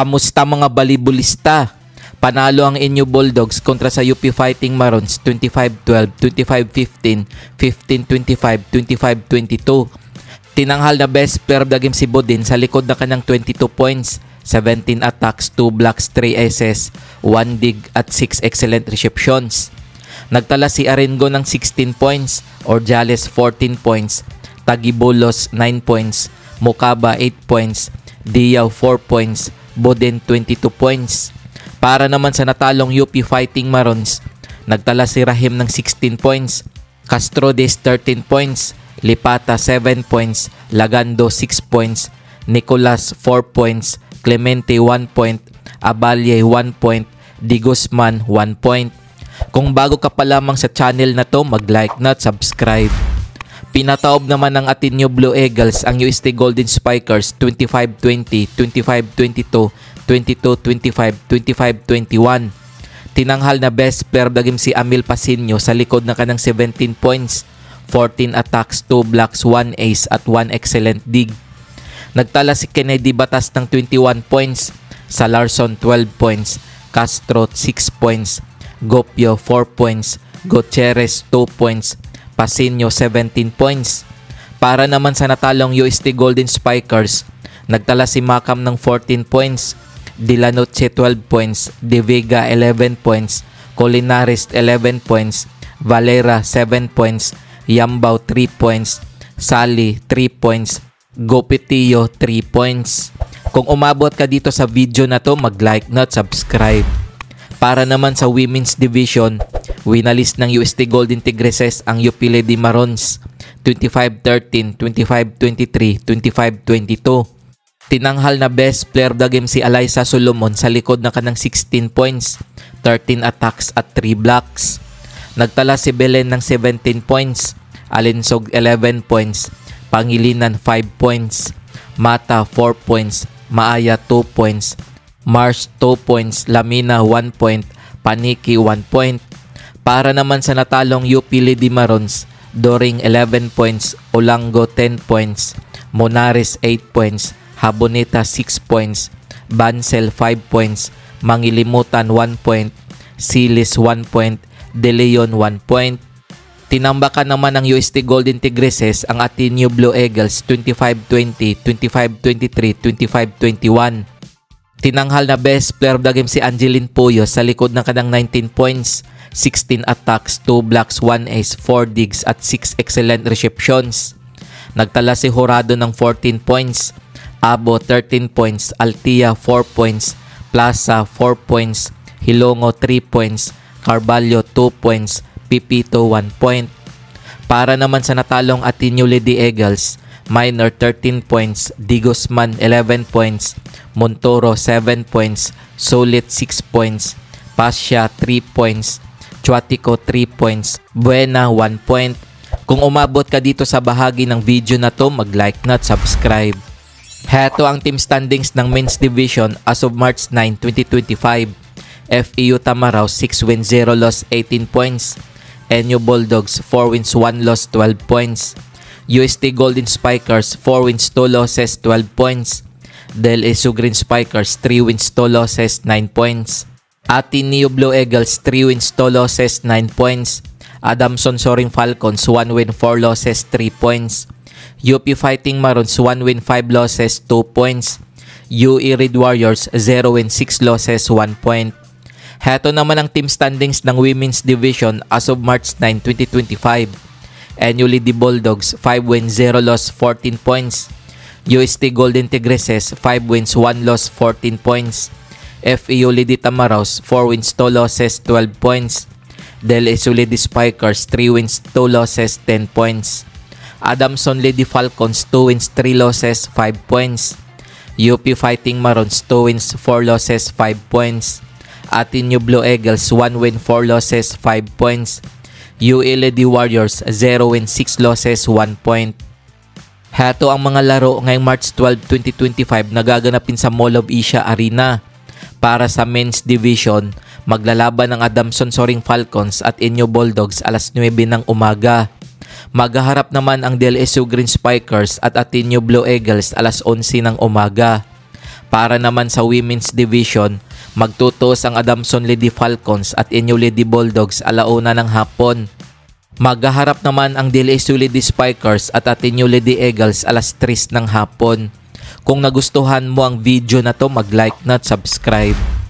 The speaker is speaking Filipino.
Kamusta mga balibulista? Panalo ang inyo Bulldogs kontra sa UP Fighting Marons 25-12, 25-15, 15-25, 25-22. Tinanghal na best player of the game si Bodin sa likod na kanyang 22 points, 17 attacks, 2 blocks, 3 aces, 1 dig at 6 excellent receptions. Nagtala si Arengo ng 16 points, Orjales 14 points, Tagibulos 9 points, Mokaba 8 points, Diaw 4 points, Bodin 22 points. Para naman sa natalong UP Fighting Marons, nagtala si Rahim ng 16 points, Castrodes 13 points, Lipata 7 points, Lagando 6 points, Nicolas 4 points, Clemente 1 point, Abalye 1 point, Di Guzman 1 point. Kung bago ka pa lamang sa channel na to, mag-like na at subscribe. Pinataob naman ng Ateneo Blue Eagles ang UST Golden Spikers 25-20, 25-22, 22-25, 25-21. Tinanghal na best player of the game si Amil Pasinio sa likod na kanang 17 points, 14 attacks, 2 blocks, 1 ace at 1 excellent dig. Nagtala si Kennedy Batas ng 21 points, Salarson 12 points, Castro 6 points, Gopio 4 points, Gutierrez 2 points, Pasinio 17 points. Para naman sa natalong UST Golden Spikers, nagtala si Macam ng 14 points, Dilanoche 12 points, De Vega 11 points, Colinares 11 points, Valera 7 points, Yambao 3 points, Sally 3 points, Gopitillo 3 points. Kung umabot ka dito sa video na to, mag-like na at subscribe. Para naman sa Women's Division, winalis ng UST Golden Tigresses ang UP Lady Marons 25-13, 25-23, 25-22. Tinanghal na best player of the game si Alyssa Solomon sa likod na kanang 16 points, 13 attacks at 3 blocks. Nagtala si Belen ng 17 points, Alinsog 11 points, Pangilinan 5 points, Mata 4 points, Maaya 2 points, Mars 2 points, Lamina 1 point, Paniki 1 point. Para naman sa natalong UP Lady Marons, Doring 11 points, Olango 10 points, Monares 8 points, Haboneta 6 points, Bansel 5 points, Mangilimutan 1 point, Silis 1 point, De Leon 1 point. Tinambakan naman ng UST Golden Tigresses ang Ateneo Blue Eagles 25-20, 25-23, 25-21. Tinanghal na best player of the game si Angeline Puyo sa likod ng kanang 19 points, 16 attacks, 2 blocks, 1 ace, 4 digs at 6 excellent receptions. Nagtala si Horado ng 14 points, Abo 13 points, Altia 4 points, Plaza 4 points, Hilongo 3 points, Carvalho 2 points, Pipito 1 point. Para naman sa natalong Ateneo Lady Eagles, Minor 13 points, Di Guzman 11 points, Montoro 7 points, Sulit 6 points, Pasha 3 points, Chuatico 3 points, Buena 1 point. Kung umabot ka dito sa bahagi ng video na to, mag-like na at subscribe. Heto ang team standings ng Men's Division as of March 9, 2025. FEU Tamaraw 6 wins 0 loss 18 points. Enyo Bulldogs 4 wins 1 loss 12 points. UST Golden Spikers 4 wins 2 losses 12 points. Del Esu Green Spikers 3 wins 2 losses 9 points. Ateneo Blue Eagles 3 wins 2 losses 9 points. Adamson Soaring Falcons 1 win 4 losses 3 points. UP Fighting Marons 1 win 5 losses 2 points. UE Red Warriors 0 win 6 losses 1 point. Heto naman ang team standings ng Women's Division as of March 9, 2025. Enyo Lady Bulldogs 5 wins 0 loss 14 points. UST Golden Tigresses 5 wins 1 loss 14 points. FEU Lady Tamaraws 4 wins 2 losses 12 points. Del Esu Lady Spikers 3 wins 2 losses 10 points. Adamson Lady Falcons 2 wins 3 losses 5 points. UP Fighting Marons 2 wins 4 losses 5 points. Ateneo Blue Eagles 1 win 4 losses 5 points. UE Lady Warriors 0 win 6 losses 1 point. Heto ang mga laro ngayong March 12, 2025 nagaganapin sa Mall of Asia Arena. Para sa Men's Division, maglalaban ng Adamson Soaring Falcons at Enyo Bulldogs alas 9 ng umaga. Maghaharap naman ang Del Esu Green Spikers at Ateneo Blue Eagles alas 11 ng umaga. Para naman sa Women's Division, magtutos ang Adamson Lady Falcons at inyo Lady Bulldogs alauna ng hapon. Maghaharap naman ang DLSU Lady Spikers at atinyo Lady Eagles alas 3 ng hapon. Kung nagustuhan mo ang video na to, mag-like na at subscribe.